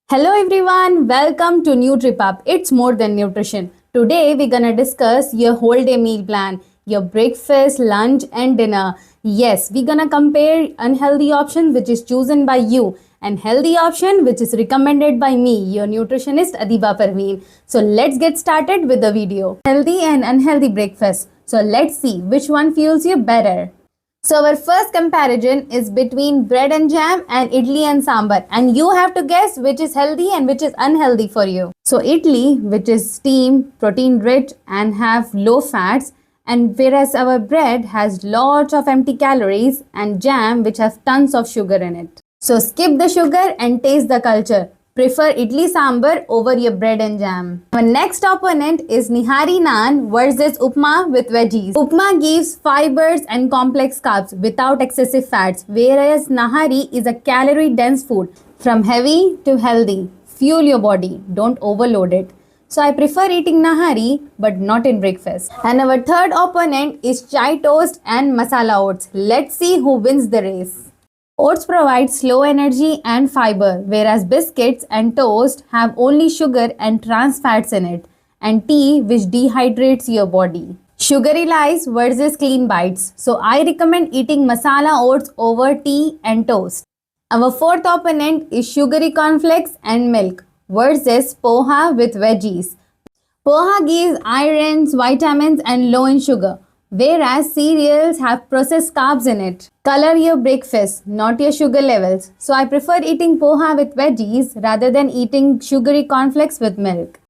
Hello everyone, welcome to NutriPub. It's more than nutrition. Today we're gonna discuss your whole day meal plan, your breakfast, lunch, and dinner. Yes, we're gonna compare unhealthy option which is chosen by you and healthy option which is recommended by me, your nutritionist Adiba Parveen. So let's get started with the video. Healthy and unhealthy breakfast. So let's see which one fuels you better. So our first comparison is between bread and jam and idli and sambar, and you have to guess which is healthy and which is unhealthy for you. So idli, which is steam, protein rich and have low fats, and whereas our bread has lots of empty calories, and jam which has tons of sugar in it. So skip the sugar and taste the culture. Prefer idli sambar over your bread and jam. Our next opponent is Nihari Naan versus Upma with veggies. Upma gives fibers and complex carbs without excessive fats, whereas Nahari is a calorie-dense food. From heavy to healthy, fuel your body, don't overload it. So I prefer eating Nahari but not in breakfast. And our third opponent is chai toast and masala oats. Let's see who wins the race. Oats provide slow energy and fiber, whereas biscuits and toast have only sugar and trans fats in it, and tea which dehydrates your body. Sugary lies versus clean bites. So I recommend eating masala oats over tea and toast. Our fourth opponent is sugary cornflakes and milk versus poha with veggies. Poha gives irons, vitamins and low in sugar, whereas cereals have processed carbs in it. Color your breakfast, not your sugar levels. So I prefer eating poha with veggies rather than eating sugary cornflakes with milk.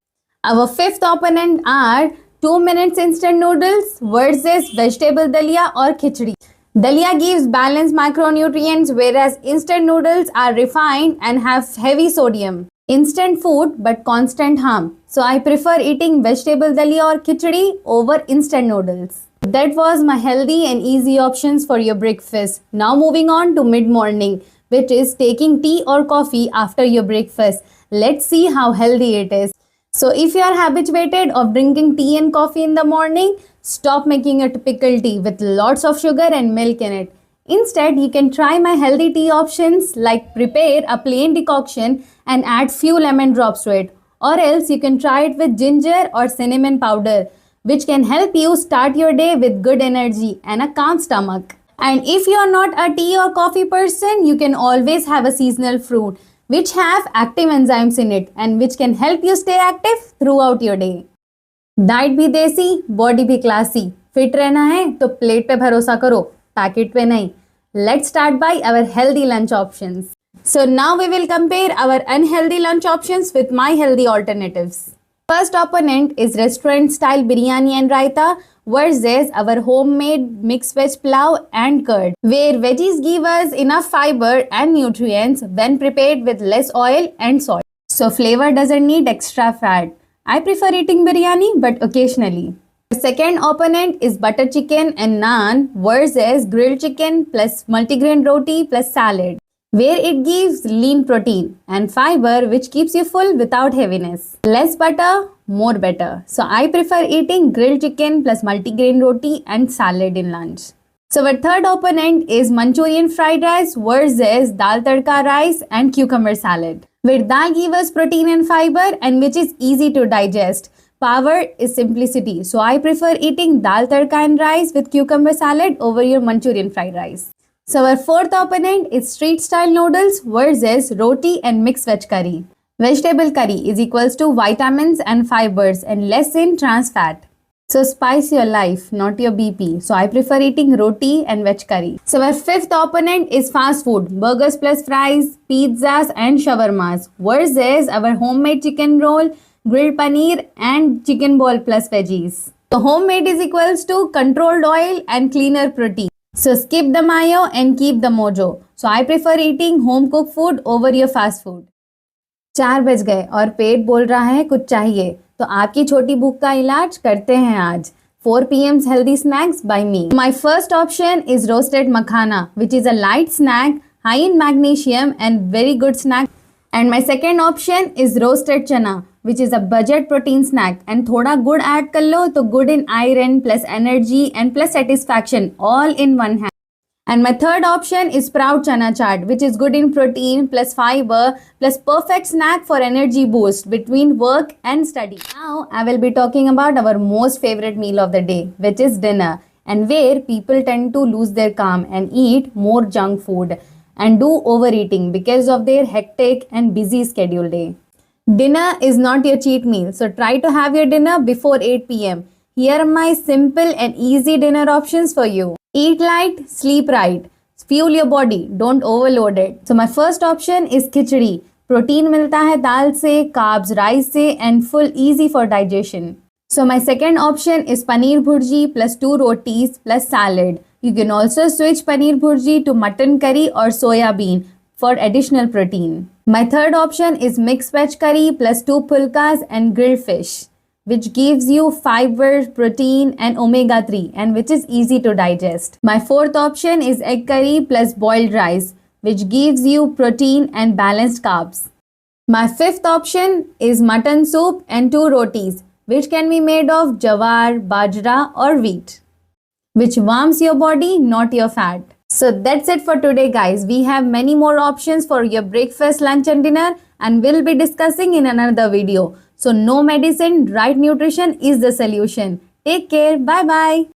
Our fifth opponent are 2 minutes instant noodles versus vegetable dalia or khichdi. Dalia gives balanced macronutrients, whereas instant noodles are refined and have heavy sodium. Instant food but constant harm. So I prefer eating vegetable dalia or khichdi over instant noodles. That was my healthy and easy options for your breakfast. Now moving on to mid-morning, which is taking tea or coffee after your breakfast. Let's see how healthy it is. So if you are habituated of drinking tea and coffee in the morning, stop making a typical tea with lots of sugar and milk in it. Instead, you can try my healthy tea options like prepare a plain decoction and add few lemon drops to it. Or else you can try it with ginger or cinnamon powder, which can help you start your day with good energy and a calm stomach. And if you are not a tea or coffee person, you can always have a seasonal fruit which have active enzymes in it and which can help you stay active throughout your day. Diet भी देसी, body भी classy. Fit रहना है तो plate पे भरोसा करो, packet पे नहीं. Let's start by our healthy lunch options. So now we will compare our unhealthy lunch options with my healthy alternatives. First opponent is restaurant style biryani and raita versus our homemade mixed veg pulao and curd, where veggies give us enough fiber and nutrients when prepared with less oil and salt. So flavor doesn't need extra fat. I prefer eating biryani but occasionally. The second opponent is butter chicken and naan versus grilled chicken plus multigrain roti plus salad, where it gives lean protein and fiber which keeps you full without heaviness. Less butter, more better. So I prefer eating grilled chicken plus multigrain roti and salad in lunch. So our third opponent is Manchurian fried rice versus dal tadka rice and cucumber salad, where dal gives us protein and fiber and which is easy to digest. Power is simplicity. So I prefer eating dal tadka and rice with cucumber salad over your Manchurian fried rice. So our fourth opponent is street style noodles versus roti and mixed veg curry. Vegetable curry is equals to vitamins and fibers and less in trans fat. So spice your life, not your BP. So I prefer eating roti and veg curry. So our fifth opponent is fast food, burgers plus fries, pizzas and shawarmas versus our homemade chicken roll, grilled paneer and chicken ball plus veggies. So homemade is equals to controlled oil and cleaner protein. So skip the mayo and keep the mojo. So I prefer eating home cooked food over your fast food. 4 बज गए और पेट बोल रहा है कुछ चाहिए, तो आपकी छोटी भूख का इलाज करते हैं आज. 4 p.m. healthy snacks by me. My first option is roasted makhana, which is a light snack, high in magnesium and very good snack. And my second option is roasted chana, which is a budget protein snack. And थोड़ा गुड़ add कर लो तो good in iron plus energy and plus satisfaction all in one hand. And my third option is sprout chana chaat, which is good in protein plus fiber plus perfect snack for energy boost between work and study. Now I will be talking about our most favorite meal of the day, which is dinner, and where people tend to lose their calm and eat more junk food and do overeating because of their hectic and busy schedule day. Dinner is not your cheat meal, so try to have your dinner before 8 pm. Here are my simple and easy dinner options for you. Eat light, sleep right. Fuel your body, don't overload it. So my first option is khichdi. Protein मिलता है दाल से, carbs rice से, and full easy for digestion. So my second option is paneer bhurji plus 2 rotis plus salad. You can also switch paneer bhurji to mutton curry or soya bean for additional protein. My third option is mixed veg curry plus 2 pulkas and grilled fish, which gives you fiber, protein and omega-3 and which is easy to digest. My fourth option is egg curry plus boiled rice, which gives you protein and balanced carbs. My fifth option is mutton soup and 2 rotis, which can be made of jawar, bajra or wheat, which warms your body, not your fat. So that's it for today, guys. We have many more options for your breakfast, lunch and dinner, and we'll be discussing in another video. So no medicine, right nutrition is the solution. Take care. Bye bye.